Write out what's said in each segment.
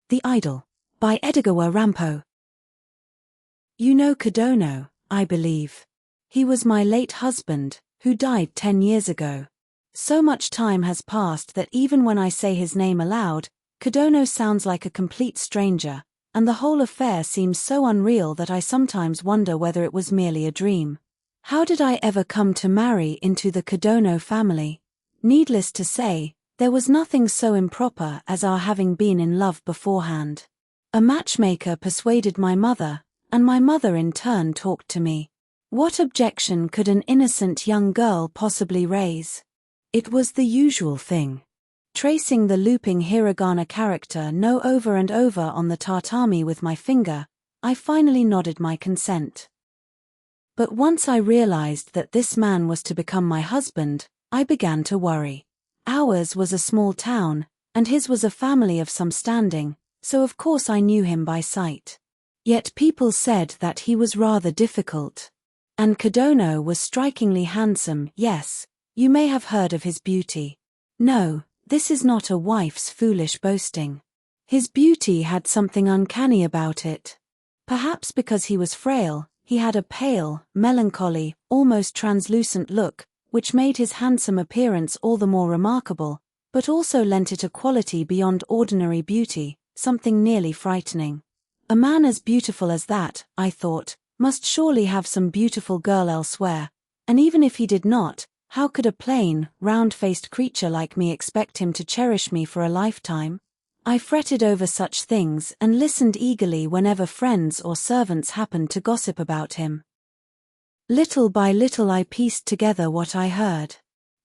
The Idol, by Edogawa Rampo. You know Kodono, I believe. He was my late husband, who died 10 years ago. So much time has passed that even when I say his name aloud, Kodono sounds like a complete stranger, and the whole affair seems so unreal that I sometimes wonder whether it was merely a dream. How did I ever come to marry into the Kodono family? Needless to say, there was nothing so improper as our having been in love beforehand. A matchmaker persuaded my mother, and my mother in turn talked to me. What objection could an innocent young girl possibly raise? It was the usual thing. Tracing the looping hiragana character no over and over on the tatami with my finger, I finally nodded my consent. But once I realized that this man was to become my husband, I began to worry. Ours was a small town, and his was a family of some standing, so of course I knew him by sight. Yet people said that he was rather difficult. And Kodono was strikingly handsome. Yes, you may have heard of his beauty. No, this is not a wife's foolish boasting. His beauty had something uncanny about it. Perhaps because he was frail, he had a pale, melancholy, almost translucent look, which made his handsome appearance all the more remarkable, but also lent it a quality beyond ordinary beauty, something nearly frightening. A man as beautiful as that, I thought, must surely have some beautiful girl elsewhere, and even if he did not, how could a plain, round-faced creature like me expect him to cherish me for a lifetime? I fretted over such things and listened eagerly whenever friends or servants happened to gossip about him. Little by little I pieced together what I heard.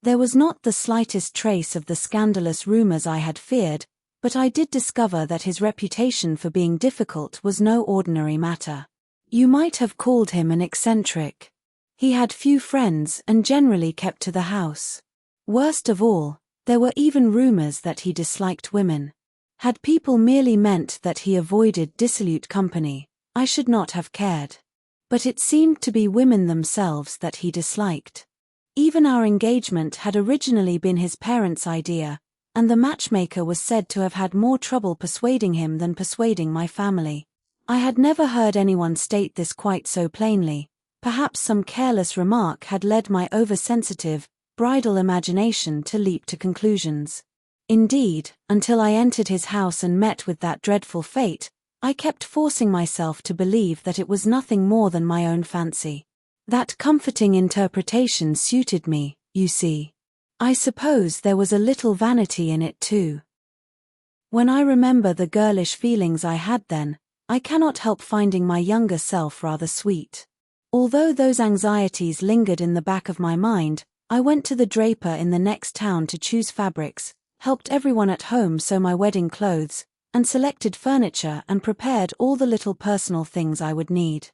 There was not the slightest trace of the scandalous rumors I had feared, but I did discover that his reputation for being difficult was no ordinary matter. You might have called him an eccentric. He had few friends and generally kept to the house. Worst of all, there were even rumors that he disliked women. Had people merely meant that he avoided dissolute company, I should not have cared. But it seemed to be women themselves that he disliked. Even our engagement had originally been his parents' idea, and the matchmaker was said to have had more trouble persuading him than persuading my family. I had never heard anyone state this quite so plainly. Perhaps some careless remark had led my oversensitive, bridal imagination to leap to conclusions. Indeed, until I entered his house and met with that dreadful fate, I kept forcing myself to believe that it was nothing more than my own fancy. That comforting interpretation suited me, you see. I suppose there was a little vanity in it too. When I remember the girlish feelings I had then, I cannot help finding my younger self rather sweet. Although those anxieties lingered in the back of my mind, I went to the draper in the next town to choose fabrics, helped everyone at home sew my wedding clothes, and selected furniture and prepared all the little personal things I would need.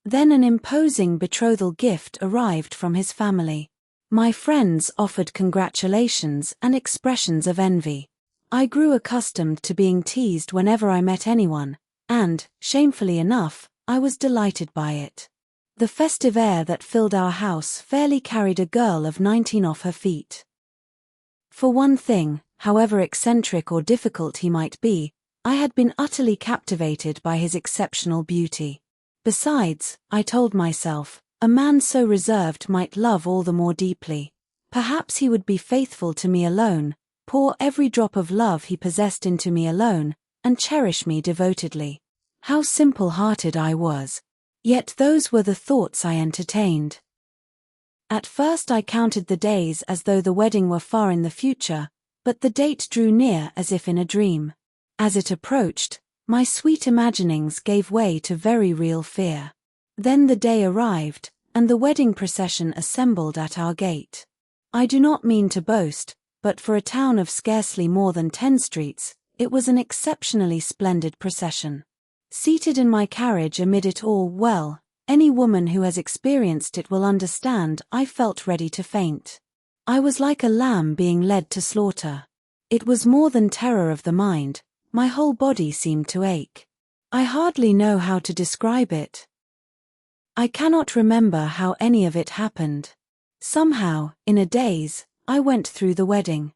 Then an imposing betrothal gift arrived from his family. My friends offered congratulations and expressions of envy. I grew accustomed to being teased whenever I met anyone, and, shamefully enough, I was delighted by it. The festive air that filled our house fairly carried a girl of 19 off her feet. For one thing, however eccentric or difficult he might be, I had been utterly captivated by his exceptional beauty. Besides, I told myself, a man so reserved might love all the more deeply. Perhaps he would be faithful to me alone, pour every drop of love he possessed into me alone, and cherish me devotedly. How simple-hearted I was! Yet those were the thoughts I entertained. At first I counted the days as though the wedding were far in the future, but the date drew near as if in a dream. As it approached, my sweet imaginings gave way to very real fear. Then the day arrived, and the wedding procession assembled at our gate. I do not mean to boast, but for a town of scarcely more than 10 streets, it was an exceptionally splendid procession. Seated in my carriage amid it all, well, any woman who has experienced it will understand, I felt ready to faint. I was like a lamb being led to slaughter. It was more than terror of the mind, my whole body seemed to ache. I hardly know how to describe it. I cannot remember how any of it happened. Somehow, in a daze, I went through the wedding.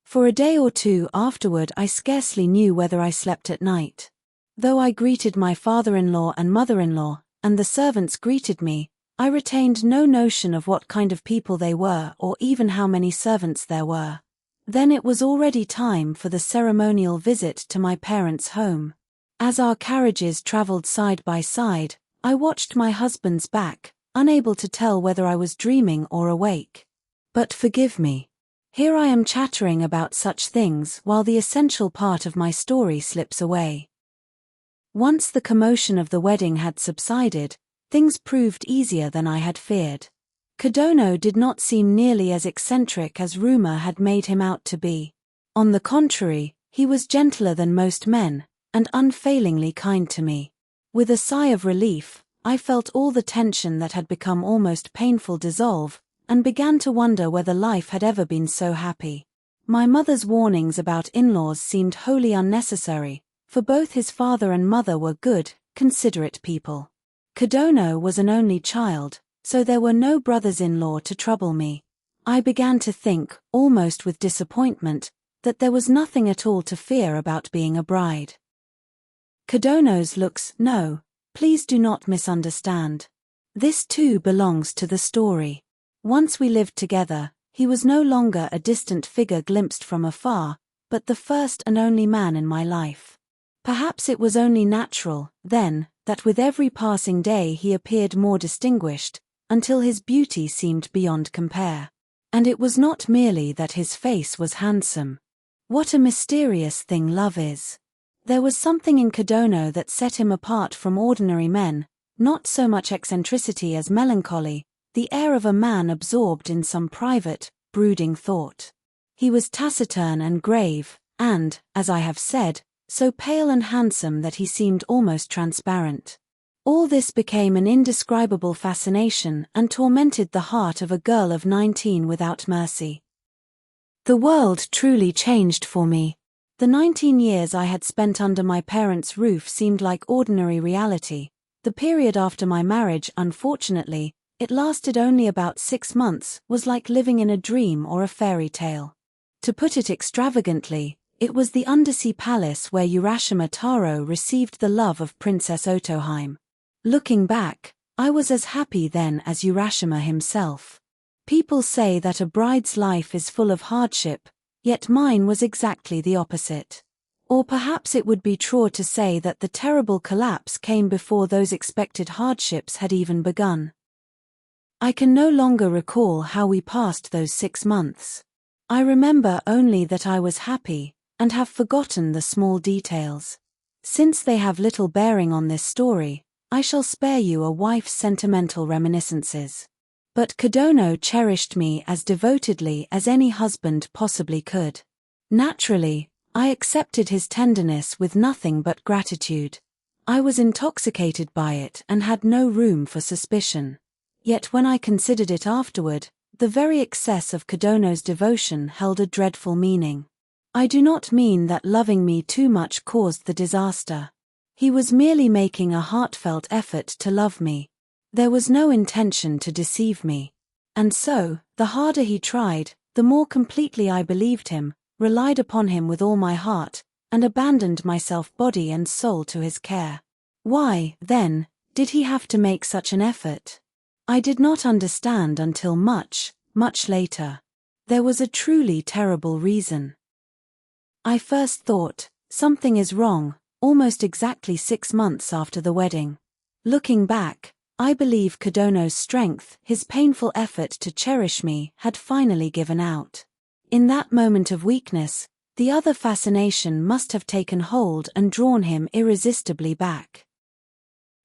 For a day or two afterward I scarcely knew whether I slept at night. Though I greeted my father-in-law and mother-in-law, and the servants greeted me, I retained no notion of what kind of people they were or even how many servants there were. Then it was already time for the ceremonial visit to my parents' home. As our carriages traveled side by side, I watched my husband's back, unable to tell whether I was dreaming or awake. But forgive me. Here I am chattering about such things while the essential part of my story slips away. Once the commotion of the wedding had subsided, things proved easier than I had feared. Kodono did not seem nearly as eccentric as rumor had made him out to be. On the contrary, he was gentler than most men, and unfailingly kind to me. With a sigh of relief, I felt all the tension that had become almost painful dissolve, and began to wonder whether life had ever been so happy. My mother's warnings about in-laws seemed wholly unnecessary, for both his father and mother were good, considerate people. Kodono was an only child, so there were no brothers-in-law to trouble me. I began to think, almost with disappointment, that there was nothing at all to fear about being a bride. Kodono's looks, no, please do not misunderstand. This too belongs to the story. Once we lived together, he was no longer a distant figure glimpsed from afar, but the first and only man in my life. Perhaps it was only natural, then, that with every passing day he appeared more distinguished, until his beauty seemed beyond compare. And it was not merely that his face was handsome. What a mysterious thing love is. There was something in Kodono that set him apart from ordinary men, not so much eccentricity as melancholy, the air of a man absorbed in some private, brooding thought. He was taciturn and grave, and, as I have said, so pale and handsome that he seemed almost transparent. All this became an indescribable fascination and tormented the heart of a girl of 19 without mercy. The world truly changed for me. The 19 years I had spent under my parents' roof seemed like ordinary reality. The period after my marriage, unfortunately, it lasted only about 6 months, was like living in a dream or a fairy tale. To put it extravagantly, it was the undersea palace where Urashima Taro received the love of Princess Otohime. Looking back, I was as happy then as Urashima himself. People say that a bride's life is full of hardship, yet mine was exactly the opposite. Or perhaps it would be truer to say that the terrible collapse came before those expected hardships had even begun. I can no longer recall how we passed those 6 months. I remember only that I was happy, and have forgotten the small details. Since they have little bearing on this story, I shall spare you a wife's sentimental reminiscences. But Kodono cherished me as devotedly as any husband possibly could. Naturally, I accepted his tenderness with nothing but gratitude. I was intoxicated by it and had no room for suspicion. Yet when I considered it afterward, the very excess of Kodono's devotion held a dreadful meaning. I do not mean that loving me too much caused the disaster. He was merely making a heartfelt effort to love me. There was no intention to deceive me. And so, the harder he tried, the more completely I believed him, relied upon him with all my heart, and abandoned myself body and soul to his care. Why, then, did he have to make such an effort? I did not understand until much, much later. There was a truly terrible reason. I first thought, something is wrong, almost exactly 6 months after the wedding. Looking back, I believe Kodono's strength, his painful effort to cherish me, had finally given out. In that moment of weakness, the other fascination must have taken hold and drawn him irresistibly back.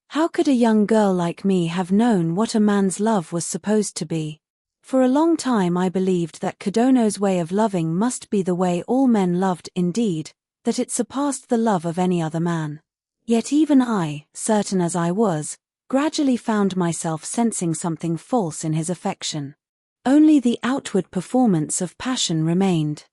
How could a young girl like me have known what a man's love was supposed to be? For a long time I believed that Kodono's way of loving must be the way all men loved, indeed, that it surpassed the love of any other man. Yet even I, certain as I was, gradually found myself sensing something false in his affection. Only the outward performance of passion remained.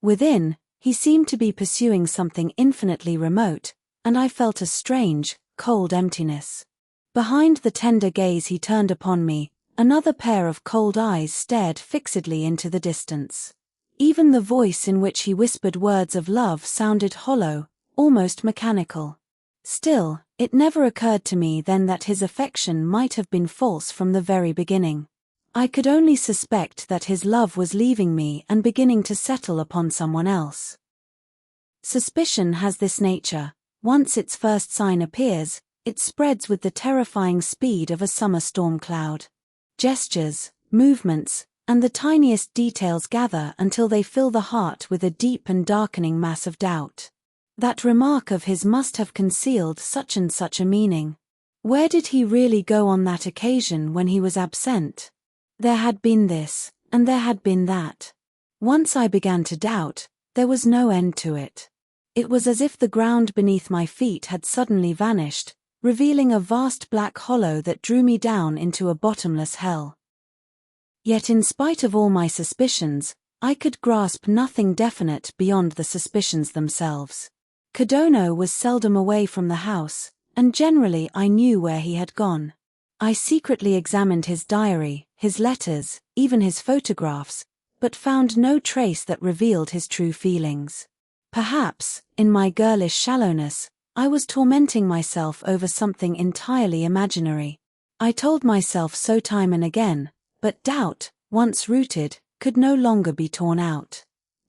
Within, he seemed to be pursuing something infinitely remote, and I felt a strange, cold emptiness. Behind the tender gaze he turned upon me, another pair of cold eyes stared fixedly into the distance. Even the voice in which he whispered words of love sounded hollow, almost mechanical. Still, it never occurred to me then that his affection might have been false from the very beginning. I could only suspect that his love was leaving me and beginning to settle upon someone else. Suspicion has this nature: once its first sign appears, it spreads with the terrifying speed of a summer storm cloud. Gestures, movements, and the tiniest details gather until they fill the heart with a deep and darkening mass of doubt. That remark of his must have concealed such and such a meaning. Where did he really go on that occasion when he was absent? There had been this, and there had been that. Once I began to doubt, there was no end to it. It was as if the ground beneath my feet had suddenly vanished, revealing a vast black hollow that drew me down into a bottomless hell. Yet in spite of all my suspicions, I could grasp nothing definite beyond the suspicions themselves. Kodono was seldom away from the house, and generally I knew where he had gone. I secretly examined his diary, his letters, even his photographs, but found no trace that revealed his true feelings. Perhaps, in my girlish shallowness, I was tormenting myself over something entirely imaginary. I told myself so time and again, but doubt, once rooted, could no longer be torn out.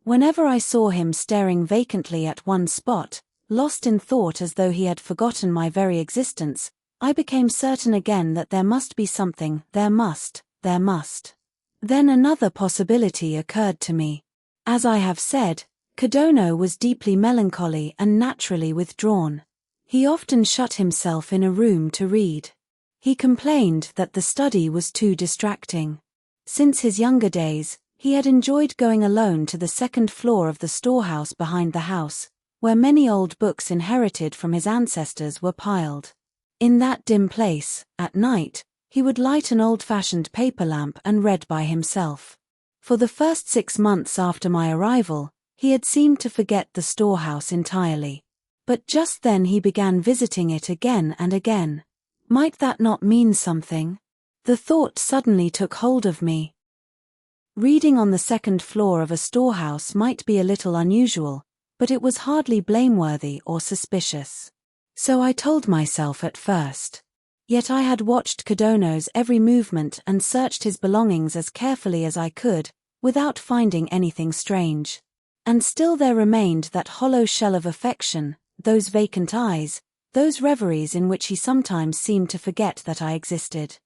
Whenever I saw him staring vacantly at one spot, lost in thought as though he had forgotten my very existence, I became certain again that there must be something, there must. Then another possibility occurred to me. As I have said, Kodono was deeply melancholy and naturally withdrawn. He often shut himself in a room to read. He complained that the study was too distracting. Since his younger days, he had enjoyed going alone to the second floor of the storehouse behind the house, where many old books inherited from his ancestors were piled. In that dim place, at night, he would light an old-fashioned paper lamp and read by himself. For the first 6 months after my arrival, he had seemed to forget the storehouse entirely. But just then he began visiting it again and again. Might that not mean something? The thought suddenly took hold of me. Reading on the second floor of a storehouse might be a little unusual, but it was hardly blameworthy or suspicious. So I told myself at first. Yet I had watched Kodono's every movement and searched his belongings as carefully as I could, without finding anything strange. And still there remained that hollow shell of affection, those vacant eyes, those reveries in which he sometimes seemed to forget that I existed.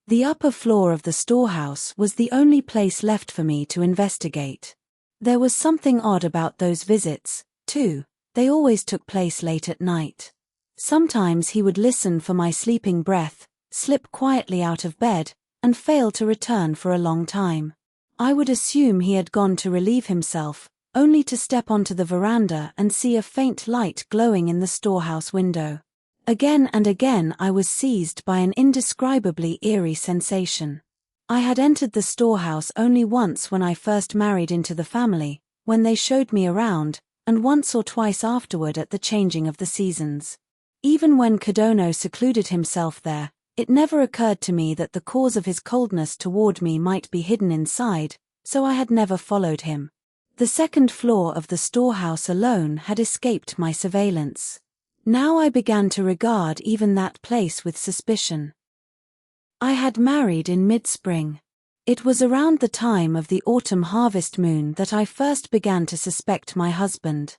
The upper floor of the storehouse was the only place left for me to investigate. There was something odd about those visits, too. They always took place late at night. Sometimes he would listen for my sleeping breath, slip quietly out of bed, and fail to return for a long time. I would assume he had gone to relieve himself, only to step onto the veranda and see a faint light glowing in the storehouse window. Again and again I was seized by an indescribably eerie sensation. I had entered the storehouse only once when I first married into the family, when they showed me around, and once or twice afterward at the changing of the seasons. Even when Kodono secluded himself there, it never occurred to me that the cause of his coldness toward me might be hidden inside, so I had never followed him. The second floor of the storehouse alone had escaped my surveillance. Now I began to regard even that place with suspicion. I had married in mid-spring. It was around the time of the autumn harvest moon that I first began to suspect my husband.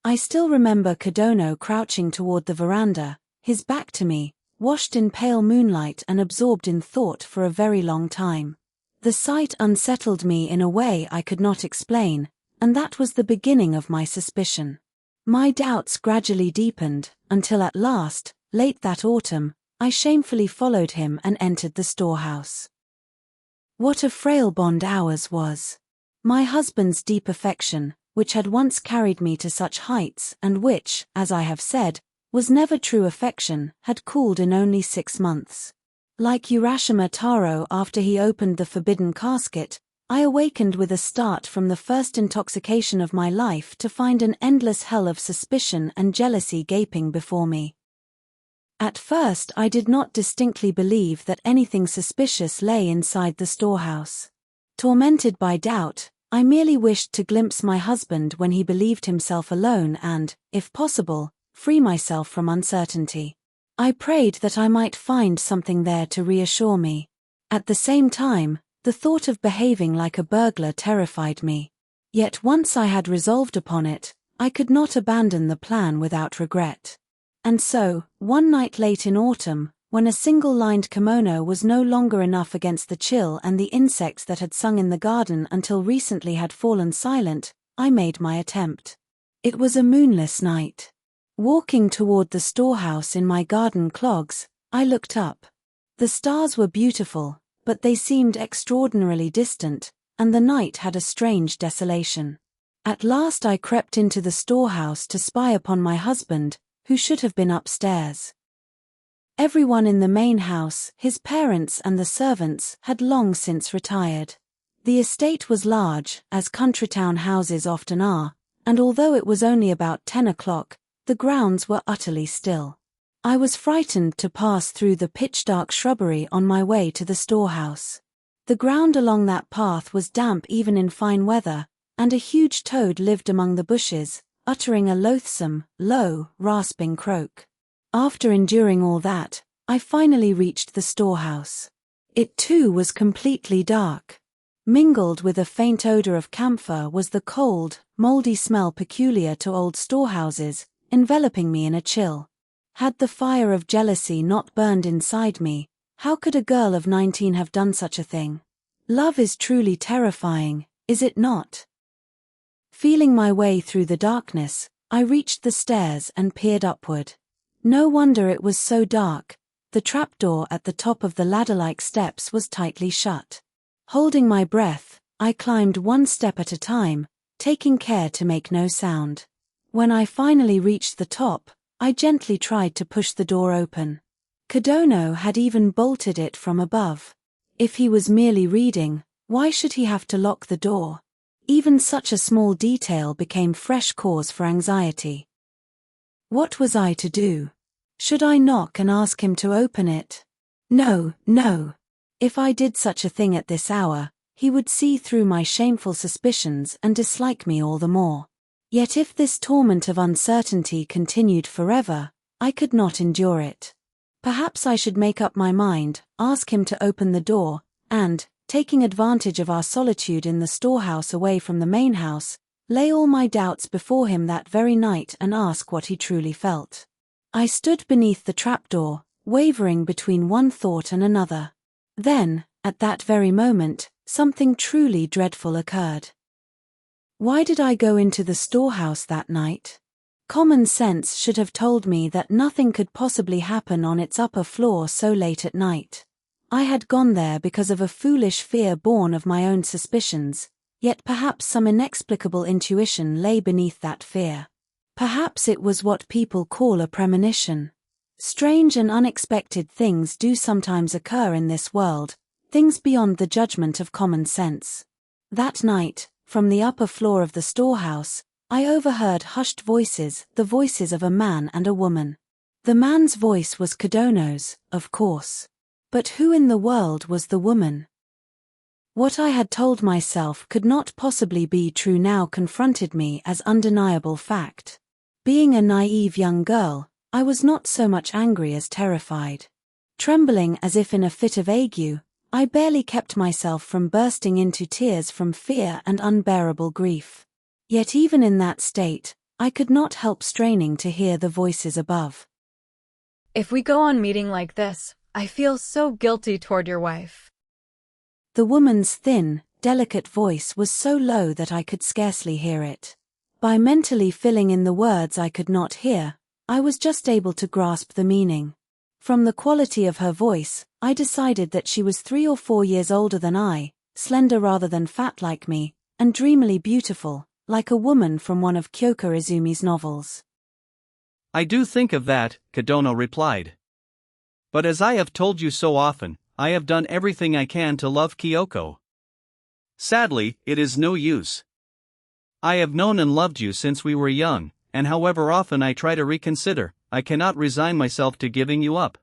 I still remember Kodono crouching toward the veranda, his back to me, washed in pale moonlight and absorbed in thought for a very long time. The sight unsettled me in a way I could not explain, and that was the beginning of my suspicion. My doubts gradually deepened, until at last, late that autumn, I shamefully followed him and entered the storehouse. What a frail bond ours was! My husband's deep affection, which had once carried me to such heights and which, as I have said, was never true affection, had cooled in only 6 months. Like Urashima Taro after he opened the forbidden casket, I awakened with a start from the first intoxication of my life to find an endless hell of suspicion and jealousy gaping before me. At first I did not distinctly believe that anything suspicious lay inside the storehouse. Tormented by doubt, I merely wished to glimpse my husband when he believed himself alone and, if possible, free myself from uncertainty. I prayed that I might find something there to reassure me. At the same time, the thought of behaving like a burglar terrified me. Yet once I had resolved upon it, I could not abandon the plan without regret. And so, one night late in autumn, when a single-lined kimono was no longer enough against the chill and the insects that had sung in the garden until recently had fallen silent, I made my attempt. It was a moonless night. Walking toward the storehouse in my garden clogs, I looked up. The stars were beautiful, but they seemed extraordinarily distant, and the night had a strange desolation. At last I crept into the storehouse to spy upon my husband, who should have been upstairs. Everyone in the main house, his parents and the servants, had long since retired. The estate was large, as country town houses often are, and although it was only about 10 o'clock, the grounds were utterly still. I was frightened to pass through the pitch-dark shrubbery on my way to the storehouse. The ground along that path was damp even in fine weather, and a huge toad lived among the bushes, uttering a loathsome, low, rasping croak. After enduring all that, I finally reached the storehouse. It too was completely dark. Mingled with a faint odor of camphor was the cold, moldy smell peculiar to old storehouses, enveloping me in a chill. Had the fire of jealousy not burned inside me, how could a girl of 19 have done such a thing? Love is truly terrifying, is it not? Feeling my way through the darkness, I reached the stairs and peered upward. No wonder it was so dark. The trapdoor at the top of the ladder-like steps was tightly shut. Holding my breath, I climbed one step at a time, taking care to make no sound. When I finally reached the top, I gently tried to push the door open. Kodono had even bolted it from above. If he was merely reading, why should he have to lock the door? Even such a small detail became fresh cause for anxiety. What was I to do? Should I knock and ask him to open it? No, no. If I did such a thing at this hour, he would see through my shameful suspicions and dislike me all the more. Yet if this torment of uncertainty continued forever, I could not endure it. Perhaps I should make up my mind, ask him to open the door, and, taking advantage of our solitude in the storehouse away from the main house, lay all my doubts before him that very night and ask what he truly felt. I stood beneath the trapdoor, wavering between one thought and another. Then, at that very moment, something truly dreadful occurred. Why did I go into the storehouse that night? Common sense should have told me that nothing could possibly happen on its upper floor so late at night. I had gone there because of a foolish fear born of my own suspicions, yet perhaps some inexplicable intuition lay beneath that fear. Perhaps it was what people call a premonition. Strange and unexpected things do sometimes occur in this world, things beyond the judgment of common sense. That night, from the upper floor of the storehouse, I overheard hushed voices, the voices of a man and a woman. The man's voice was Kodono's, of course. But who in the world was the woman? What I had told myself could not possibly be true now confronted me as undeniable fact. Being a naive young girl, I was not so much angry as terrified. Trembling as if in a fit of ague, I barely kept myself from bursting into tears from fear and unbearable grief. Yet even in that state, I could not help straining to hear the voices above. If we go on meeting like this, I feel so guilty toward your wife. The woman's thin, delicate voice was so low that I could scarcely hear it. By mentally filling in the words I could not hear, I was just able to grasp the meaning. From the quality of her voice, I decided that she was 3 or 4 years older than I, slender rather than fat like me, and dreamily beautiful, like a woman from one of Kyoko Izumi's novels. I do think of that, Kodono replied. But as I have told you so often, I have done everything I can to love Kyoko. Sadly, it is no use. I have known and loved you since we were young, and however often I try to reconsider, I cannot resign myself to giving you up.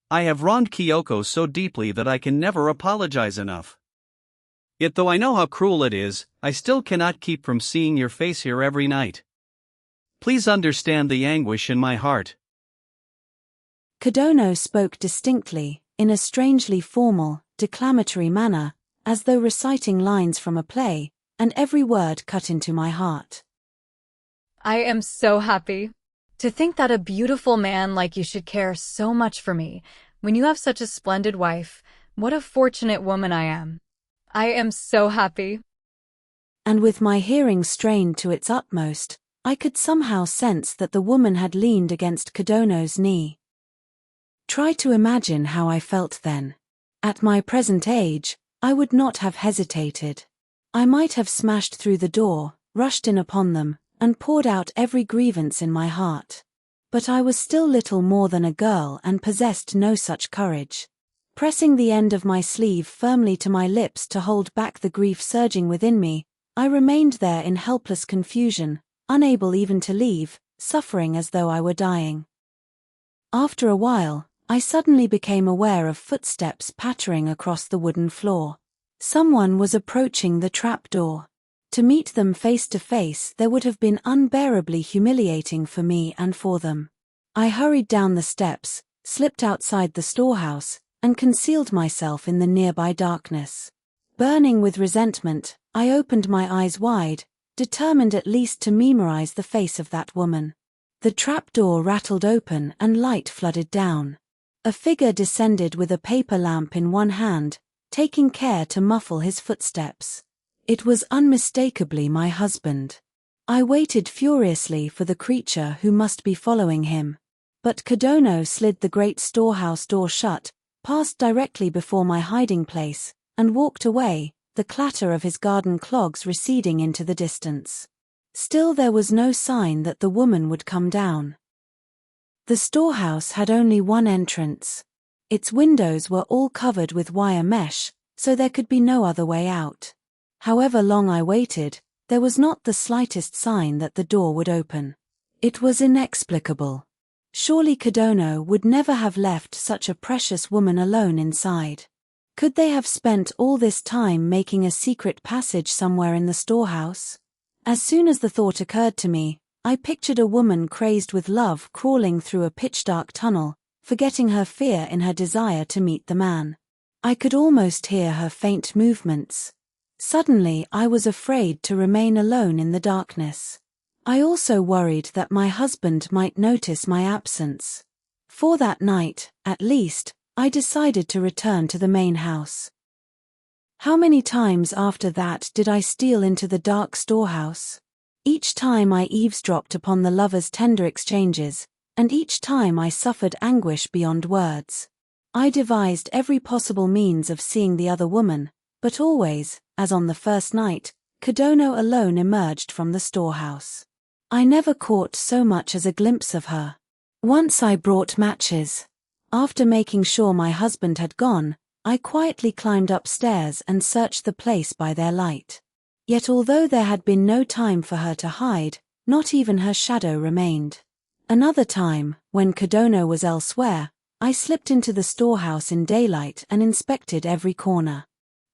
I have wronged Kyoko so deeply that I can never apologize enough. Yet though I know how cruel it is, I still cannot keep from seeing your face here every night. Please understand the anguish in my heart. Kodono spoke distinctly, in a strangely formal, declamatory manner, as though reciting lines from a play, and every word cut into my heart. I am so happy. To think that a beautiful man like you should care so much for me, when you have such a splendid wife, what a fortunate woman I am. I am so happy. And with my hearing strained to its utmost, I could somehow sense that the woman had leaned against Kodono's knee. Try to imagine how I felt then. At my present age, I would not have hesitated. I might have smashed through the door, rushed in upon them, and poured out every grievance in my heart. But I was still little more than a girl and possessed no such courage. Pressing the end of my sleeve firmly to my lips to hold back the grief surging within me, I remained there in helpless confusion, unable even to leave, suffering as though I were dying. After a while, I suddenly became aware of footsteps pattering across the wooden floor. Someone was approaching the trapdoor. To meet them face to face there would have been unbearably humiliating for me and for them. I hurried down the steps, slipped outside the storehouse, and concealed myself in the nearby darkness. Burning with resentment, I opened my eyes wide, determined at least to memorize the face of that woman. The trapdoor rattled open and light flooded down. A figure descended with a paper lamp in one hand, taking care to muffle his footsteps. It was unmistakably my husband. I waited furiously for the creature who must be following him. But Kodono slid the great storehouse door shut, passed directly before my hiding place, and walked away, the clatter of his garden clogs receding into the distance. Still there was no sign that the woman would come down. The storehouse had only one entrance. Its windows were all covered with wire mesh, so there could be no other way out. However long I waited, there was not the slightest sign that the door would open. It was inexplicable. Surely Kodono would never have left such a precious woman alone inside. Could they have spent all this time making a secret passage somewhere in the storehouse? As soon as the thought occurred to me, I pictured a woman crazed with love crawling through a pitch-dark tunnel, forgetting her fear in her desire to meet the man. I could almost hear her faint movements. Suddenly I was afraid to remain alone in the darkness. I also worried that my husband might notice my absence. For that night, at least, I decided to return to the main house. How many times after that did I steal into the dark storehouse? Each time I eavesdropped upon the lovers' tender exchanges, and each time I suffered anguish beyond words. I devised every possible means of seeing the other woman, but always, as on the first night, Kodono alone emerged from the storehouse. I never caught so much as a glimpse of her. Once I brought matches. After making sure my husband had gone, I quietly climbed upstairs and searched the place by their light. Yet although there had been no time for her to hide, not even her shadow remained. Another time, when Kodono was elsewhere, I slipped into the storehouse in daylight and inspected every corner.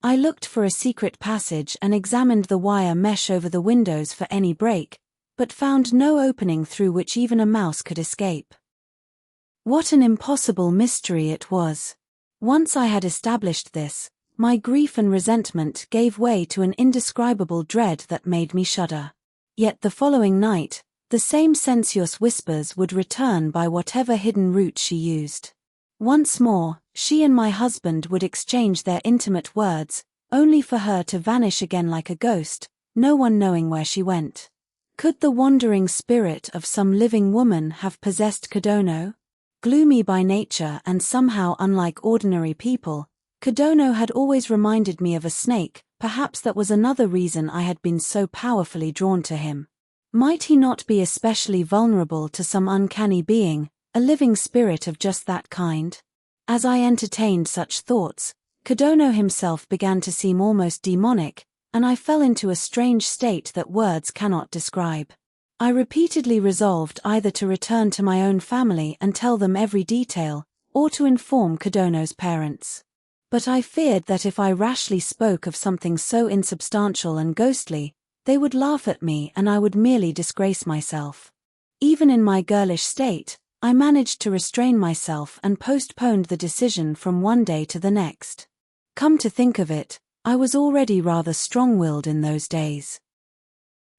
I looked for a secret passage and examined the wire mesh over the windows for any break, but found no opening through which even a mouse could escape. What an impossible mystery it was. Once I had established this, my grief and resentment gave way to an indescribable dread that made me shudder. Yet the following night, the same sensuous whispers would return by whatever hidden route she used. Once more, she and my husband would exchange their intimate words, only for her to vanish again like a ghost, no one knowing where she went. Could the wandering spirit of some living woman have possessed Kodono? Gloomy by nature and somehow unlike ordinary people, Kodono had always reminded me of a snake. Perhaps that was another reason I had been so powerfully drawn to him. Might he not be especially vulnerable to some uncanny being, a living spirit of just that kind? As I entertained such thoughts, Kodono himself began to seem almost demonic, and I fell into a strange state that words cannot describe. I repeatedly resolved either to return to my own family and tell them every detail, or to inform Kodono's parents. But I feared that if I rashly spoke of something so insubstantial and ghostly, they would laugh at me and I would merely disgrace myself. Even in my girlish state, I managed to restrain myself and postponed the decision from one day to the next. Come to think of it, I was already rather strong-willed in those days.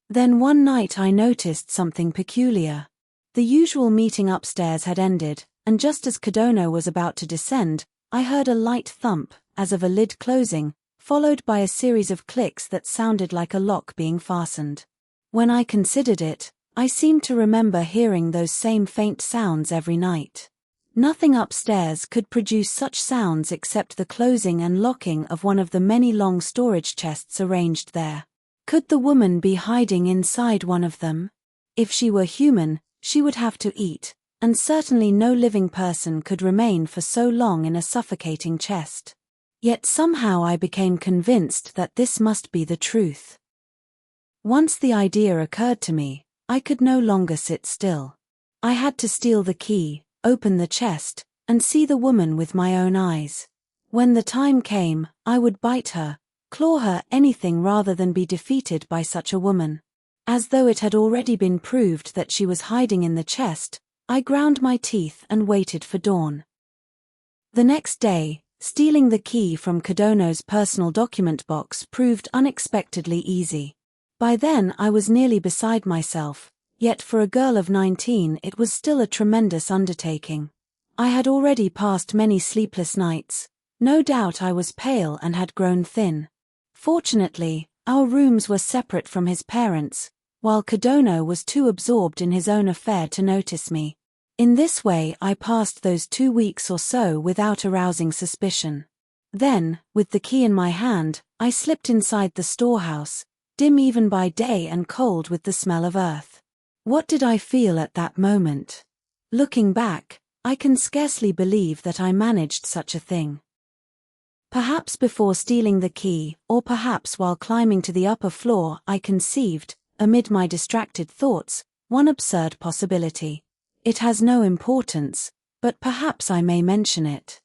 Then one night I noticed something peculiar. The usual meeting upstairs had ended, and just as Kodono was about to descend, I heard a light thump, as of a lid closing, followed by a series of clicks that sounded like a lock being fastened. When I considered it, I seemed to remember hearing those same faint sounds every night. Nothing upstairs could produce such sounds except the closing and locking of one of the many long storage chests arranged there. Could the woman be hiding inside one of them? If she were human, she would have to eat, and certainly no living person could remain for so long in a suffocating chest. Yet somehow I became convinced that this must be the truth. Once the idea occurred to me, I could no longer sit still. I had to steal the key, open the chest, and see the woman with my own eyes. When the time came, I would bite her, claw her, anything rather than be defeated by such a woman. As though it had already been proved that she was hiding in the chest, I ground my teeth and waited for dawn. The next day, stealing the key from Kodono's personal document box proved unexpectedly easy. By then I was nearly beside myself, yet for a girl of 19 it was still a tremendous undertaking. I had already passed many sleepless nights. No doubt I was pale and had grown thin. Fortunately, our rooms were separate from his parents, while Kodono was too absorbed in his own affair to notice me. In this way I passed those 2 weeks or so without arousing suspicion. Then, with the key in my hand, I slipped inside the storehouse, dim even by day and cold with the smell of earth. What did I feel at that moment? Looking back, I can scarcely believe that I managed such a thing. Perhaps before stealing the key, or perhaps while climbing to the upper floor, I conceived, amid my distracted thoughts, one absurd possibility. It has no importance, but perhaps I may mention it.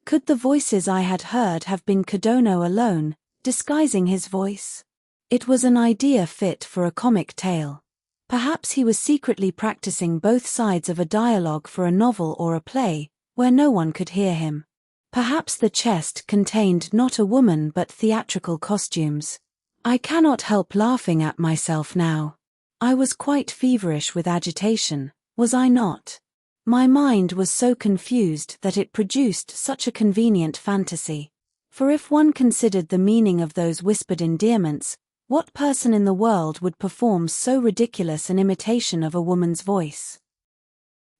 Could the voices I had heard have been Kodono alone, disguising his voice? It was an idea fit for a comic tale. Perhaps he was secretly practicing both sides of a dialogue for a novel or a play, where no one could hear him. Perhaps the chest contained not a woman but theatrical costumes. I cannot help laughing at myself now. I was quite feverish with agitation, was I not? My mind was so confused that it produced such a convenient fantasy. For if one considered the meaning of those whispered endearments, what person in the world would perform so ridiculous an imitation of a woman's voice?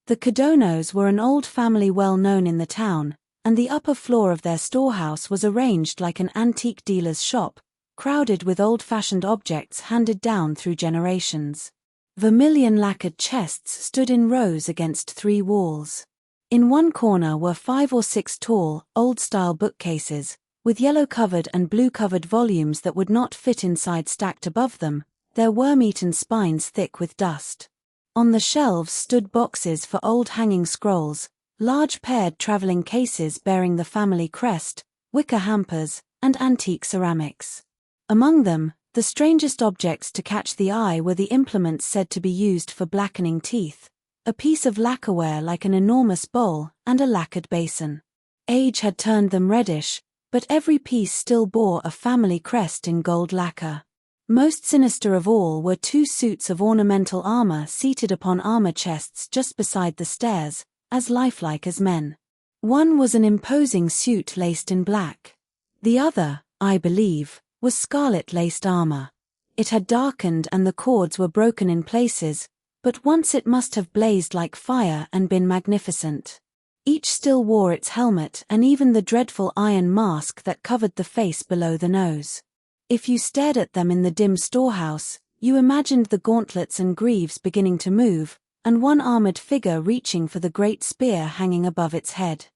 The Kodonos were an old family well known in the town, and the upper floor of their storehouse was arranged like an antique dealer's shop, crowded with old-fashioned objects handed down through generations. Vermilion lacquered chests stood in rows against 3 walls. In one corner were 5 or 6 tall, old-style bookcases, with yellow-covered and blue-covered volumes that would not fit inside stacked above them, their worm-eaten spines thick with dust. On the shelves stood boxes for old hanging scrolls, large paired traveling cases bearing the family crest, wicker hampers, and antique ceramics. Among them, the strangest objects to catch the eye were the implements said to be used for blackening teeth, a piece of lacquerware like an enormous bowl, and a lacquered basin. Age had turned them reddish, but every piece still bore a family crest in gold lacquer. Most sinister of all were 2 suits of ornamental armor seated upon armor chests just beside the stairs, as lifelike as men. One was an imposing suit laced in black. The other, I believe, was scarlet-laced armor. It had darkened and the cords were broken in places, but once it must have blazed like fire and been magnificent. Each still wore its helmet and even the dreadful iron mask that covered the face below the nose. If you stared at them in the dim storehouse, you imagined the gauntlets and greaves beginning to move, and one armored figure reaching for the great spear hanging above its head.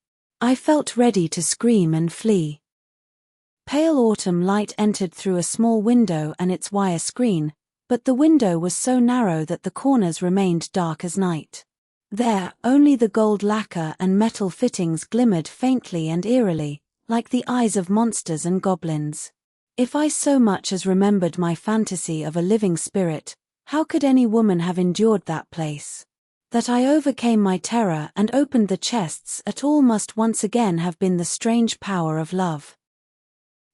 I felt ready to scream and flee. Pale autumn light entered through a small window and its wire screen, but the window was so narrow that the corners remained dark as night. There, only the gold lacquer and metal fittings glimmered faintly and eerily, like the eyes of monsters and goblins. If I so much as remembered my fantasy of a living spirit, how could any woman have endured that place? That I overcame my terror and opened the chests at all must once again have been the strange power of love.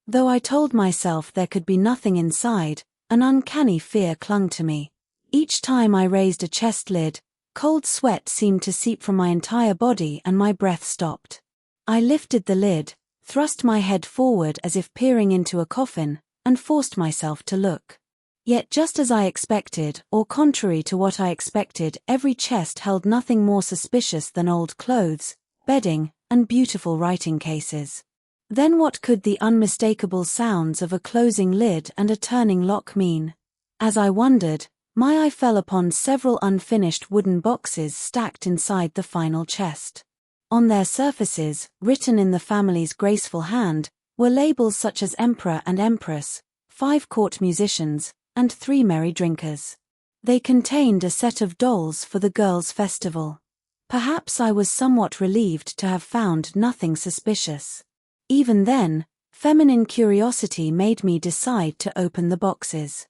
Though I told myself there could be nothing inside, an uncanny fear clung to me. Each time I raised a chest lid, cold sweat seemed to seep from my entire body and my breath stopped. I lifted the lid, thrust my head forward as if peering into a coffin, and forced myself to look. Yet just as I expected, or contrary to what I expected, every chest held nothing more suspicious than old clothes, bedding, and beautiful writing cases. Then what could the unmistakable sounds of a closing lid and a turning lock mean? As I wondered, my eye fell upon several unfinished wooden boxes stacked inside the final chest. On their surfaces, written in the family's graceful hand, were labels such as Emperor and Empress, 5 court musicians, and 3 merry drinkers. They contained a set of dolls for the girls' festival. Perhaps I was somewhat relieved to have found nothing suspicious. Even then, feminine curiosity made me decide to open the boxes.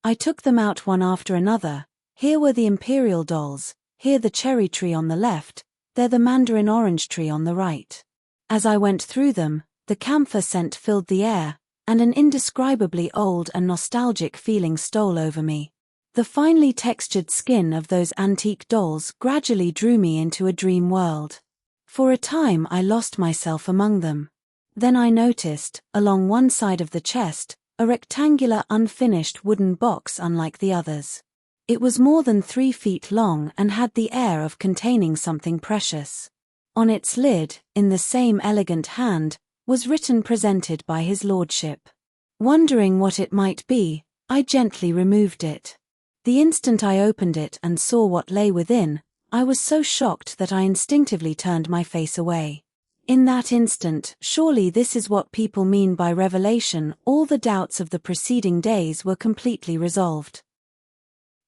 I took them out one after another. Here were the imperial dolls, here the cherry tree on the left, there the mandarin orange tree on the right. As I went through them, the camphor scent filled the air, and an indescribably old and nostalgic feeling stole over me. The finely textured skin of those antique dolls gradually drew me into a dream world. For a time I lost myself among them. Then I noticed, along one side of the chest, a rectangular unfinished wooden box unlike the others. It was more than 3 feet long and had the air of containing something precious. On its lid, in the same elegant hand, was written "Presented by His Lordship." Wondering what it might be, I gently removed it. The instant I opened it and saw what lay within, I was so shocked that I instinctively turned my face away. In that instant, surely this is what people mean by revelation, all the doubts of the preceding days were completely resolved.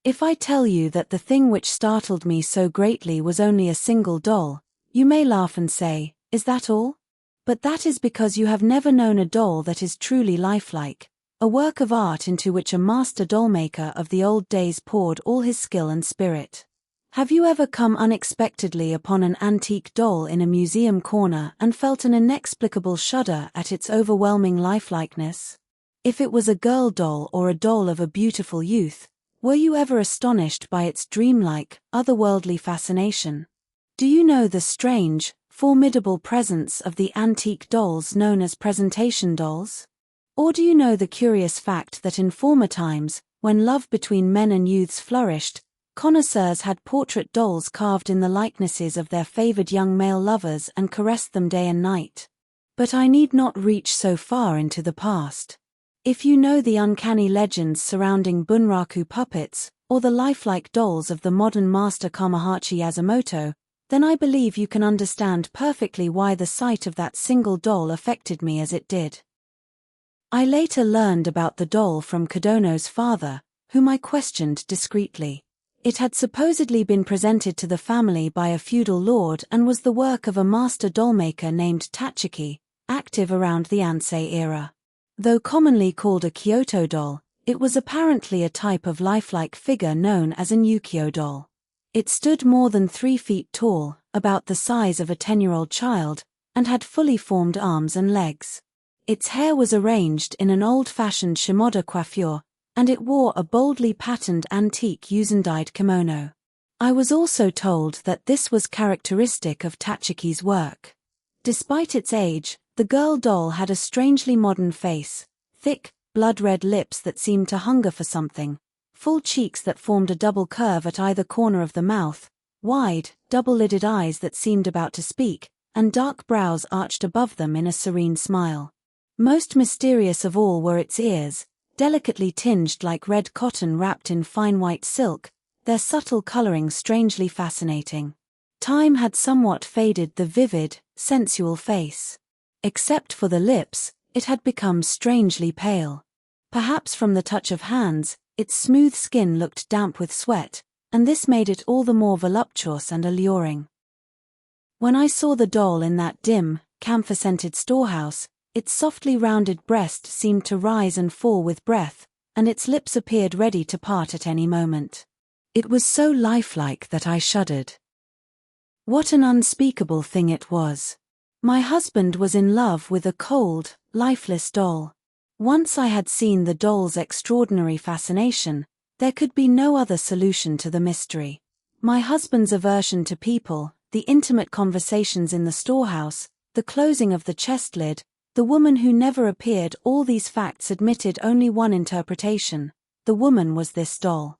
If I tell you that the thing which startled me so greatly was only a single doll, you may laugh and say, "Is that all?" But that is because you have never known a doll that is truly lifelike, a work of art into which a master dollmaker of the old days poured all his skill and spirit. Have you ever come unexpectedly upon an antique doll in a museum corner and felt an inexplicable shudder at its overwhelming lifelikeness? If it was a girl doll or a doll of a beautiful youth, were you ever astonished by its dreamlike, otherworldly fascination? Do you know the strange, formidable presence of the antique dolls known as presentation dolls? Or do you know the curious fact that in former times, when love between men and youths flourished, connoisseurs had portrait dolls carved in the likenesses of their favored young male lovers and caressed them day and night? But I need not reach so far into the past. If you know the uncanny legends surrounding bunraku puppets, or the lifelike dolls of the modern master Kamahachi Yasumoto, then I believe you can understand perfectly why the sight of that single doll affected me as it did. I later learned about the doll from Kodono's father, whom I questioned discreetly. It had supposedly been presented to the family by a feudal lord and was the work of a master dollmaker named Tachiki, active around the Ansei era. Though commonly called a Kyoto doll, it was apparently a type of lifelike figure known as an ukiyo doll. It stood more than 3 feet tall, about the size of a 10-year-old child, and had fully formed arms and legs. Its hair was arranged in an old-fashioned shimoda coiffure, and it wore a boldly patterned antique Yuzen-dyed kimono. I was also told that this was characteristic of Tachiki's work. Despite its age, the girl doll had a strangely modern face, thick, blood-red lips that seemed to hunger for something, full cheeks that formed a double curve at either corner of the mouth, wide, double-lidded eyes that seemed about to speak, and dark brows arched above them in a serene smile. Most mysterious of all were its ears, delicately tinged like red cotton wrapped in fine white silk, their subtle coloring strangely fascinating. Time had somewhat faded the vivid, sensual face. Except for the lips, it had become strangely pale. Perhaps from the touch of hands, its smooth skin looked damp with sweat, and this made it all the more voluptuous and alluring. When I saw the doll in that dim, camphor-scented storehouse, its softly rounded breast seemed to rise and fall with breath, and its lips appeared ready to part at any moment. It was so lifelike that I shuddered. What an unspeakable thing it was. My husband was in love with a cold, lifeless doll. Once I had seen the doll's extraordinary fascination, there could be no other solution to the mystery. My husband's aversion to people, the intimate conversations in the storehouse, the closing of the chest lid, the woman who never appeared, all these facts admitted only one interpretation. The woman was this doll.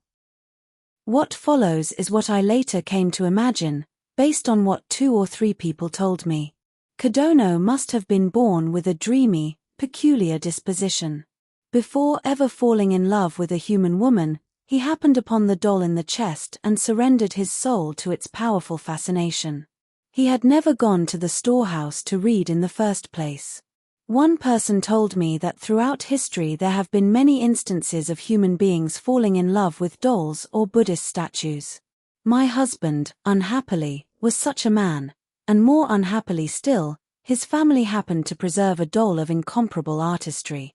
What follows is what I later came to imagine, based on what 2 or 3 people told me. Kodono must have been born with a dreamy, peculiar disposition. Before ever falling in love with a human woman, he happened upon the doll in the chest and surrendered his soul to its powerful fascination. He had never gone to the storehouse to read in the first place. One person told me that throughout history there have been many instances of human beings falling in love with dolls or Buddhist statues. My husband, unhappily, was such a man, and more unhappily still, his family happened to preserve a doll of incomparable artistry.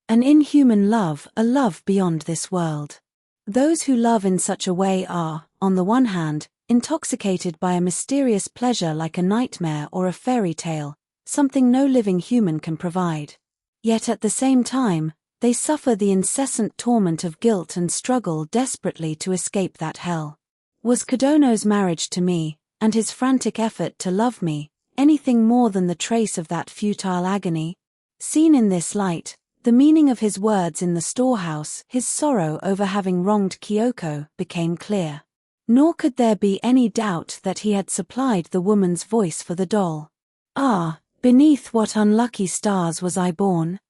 An inhuman love, a love beyond this world. Those who love in such a way are, on the one hand, intoxicated by a mysterious pleasure like a nightmare or a fairy tale, something no living human can provide. Yet at the same time, they suffer the incessant torment of guilt and struggle desperately to escape that hell. Was Kodono's marriage to me, and his frantic effort to love me, anything more than the trace of that futile agony? Seen in this light, the meaning of his words in the storehouse, his sorrow over having wronged Kyoko, became clear. Nor could there be any doubt that he had supplied the woman's voice for the doll. Ah, beneath what unlucky stars was I born?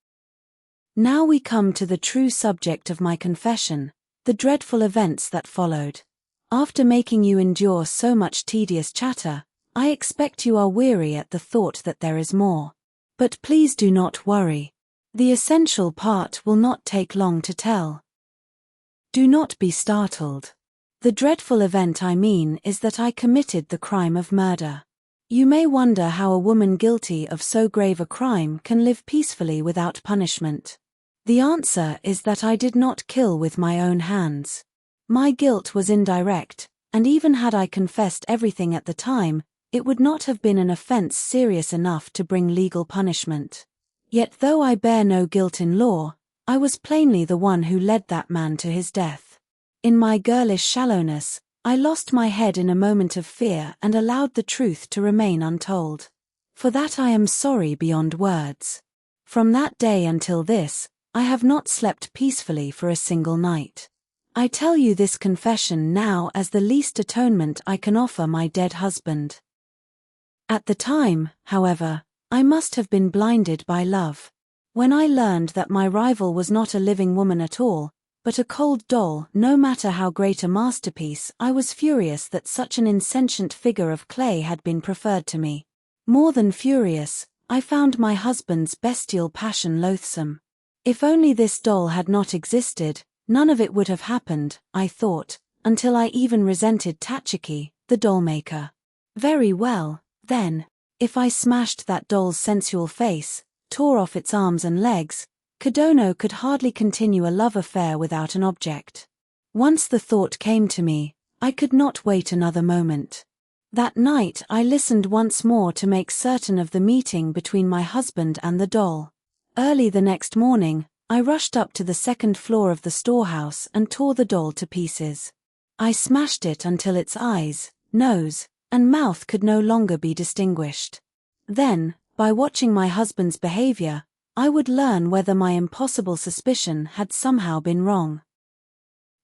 Now we come to the true subject of my confession, the dreadful events that followed. After making you endure so much tedious chatter, I expect you are weary at the thought that there is more. But please do not worry. The essential part will not take long to tell. Do not be startled. The dreadful event I mean is that I committed the crime of murder. You may wonder how a woman guilty of so grave a crime can live peacefully without punishment. The answer is that I did not kill with my own hands. My guilt was indirect, and even had I confessed everything at the time, it would not have been an offense serious enough to bring legal punishment. Yet though I bear no guilt in law, I was plainly the one who led that man to his death. In my girlish shallowness, I lost my head in a moment of fear and allowed the truth to remain untold. For that I am sorry beyond words. From that day until this, I have not slept peacefully for a single night. I tell you this confession now as the least atonement I can offer my dead husband. At the time, however, I must have been blinded by love. When I learned that my rival was not a living woman at all, but a cold doll, no matter how great a masterpiece, I was furious that such an insentient figure of clay had been preferred to me. More than furious, I found my husband's bestial passion loathsome. If only this doll had not existed, none of it would have happened, I thought, until I even resented Tachiki, the doll-maker. Very well, then. If I smashed that doll's sensual face, tore off its arms and legs, Kodono could hardly continue a love affair without an object. Once the thought came to me, I could not wait another moment. That night I listened once more to make certain of the meeting between my husband and the doll. Early the next morning, I rushed up to the second floor of the storehouse and tore the doll to pieces. I smashed it until its eyes, nose, and mouth could no longer be distinguished. Then, by watching my husband's behavior, I would learn whether my impossible suspicion had somehow been wrong.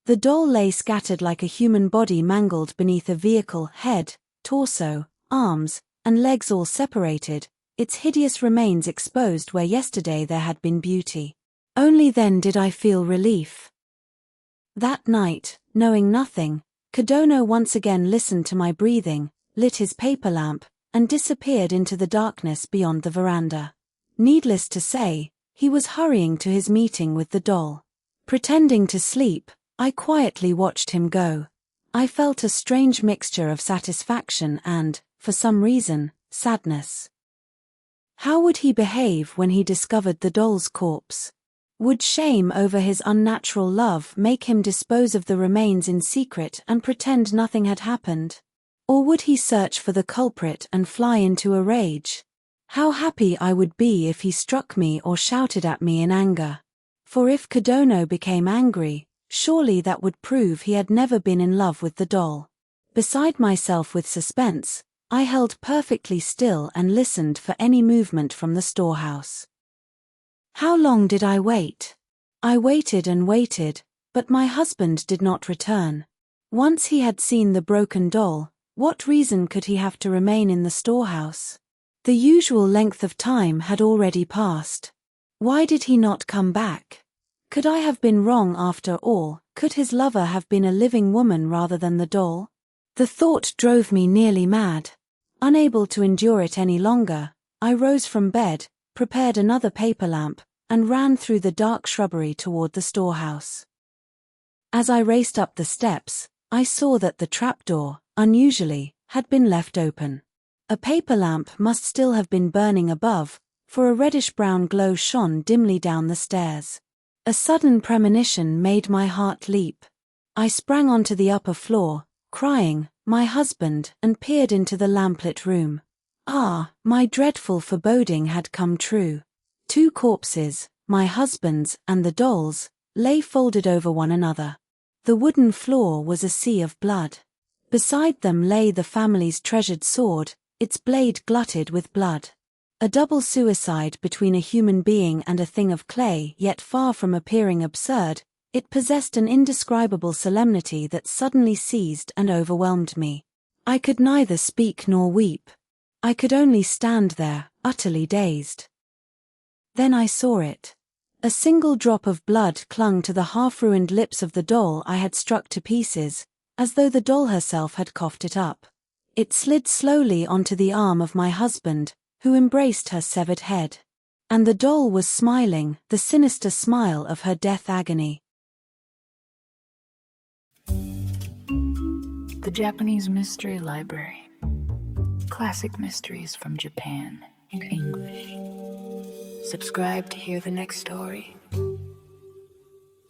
The doll lay scattered like a human body mangled beneath a vehicle, head, torso, arms, and legs all separated, its hideous remains exposed where yesterday there had been beauty. Only then did I feel relief. That night, knowing nothing, Kodono once again listened to my breathing, lit his paper lamp, and disappeared into the darkness beyond the veranda. Needless to say, he was hurrying to his meeting with the doll. Pretending to sleep, I quietly watched him go. I felt a strange mixture of satisfaction and, for some reason, sadness. How would he behave when he discovered the doll's corpse? Would shame over his unnatural love make him dispose of the remains in secret and pretend nothing had happened? Or would he search for the culprit and fly into a rage? How happy I would be if he struck me or shouted at me in anger. For if Kodono became angry, surely that would prove he had never been in love with the doll. Beside myself with suspense, I held perfectly still and listened for any movement from the storehouse. How long did I wait? I waited and waited, but my husband did not return. Once he had seen the broken doll, what reason could he have to remain in the storehouse? The usual length of time had already passed. Why did he not come back? Could I have been wrong after all? Could his lover have been a living woman rather than the doll? The thought drove me nearly mad. Unable to endure it any longer, I rose from bed, prepared another paper lamp, and ran through the dark shrubbery toward the storehouse. As I raced up the steps, I saw that the trapdoor, unusually, had been left open. A paper lamp must still have been burning above, for a reddish-brown glow shone dimly down the stairs. A sudden premonition made my heart leap. I sprang onto the upper floor, crying, "My husband," and peered into the lamplit room. Ah, my dreadful foreboding had come true. 2 corpses, my husband's and the doll's, lay folded over one another. The wooden floor was a sea of blood. Beside them lay the family's treasured sword, its blade glutted with blood. A double suicide between a human being and a thing of clay, yet far from appearing absurd, it possessed an indescribable solemnity that suddenly seized and overwhelmed me. I could neither speak nor weep. I could only stand there, utterly dazed. Then I saw it. A single drop of blood clung to the half-ruined lips of the doll I had struck to pieces, as though the doll herself had coughed it up. It slid slowly onto the arm of my husband, who embraced her severed head. And the doll was smiling, the sinister smile of her death agony. The Japanese Mystery Library. Classic mysteries from Japan in English. Subscribe to hear the next story.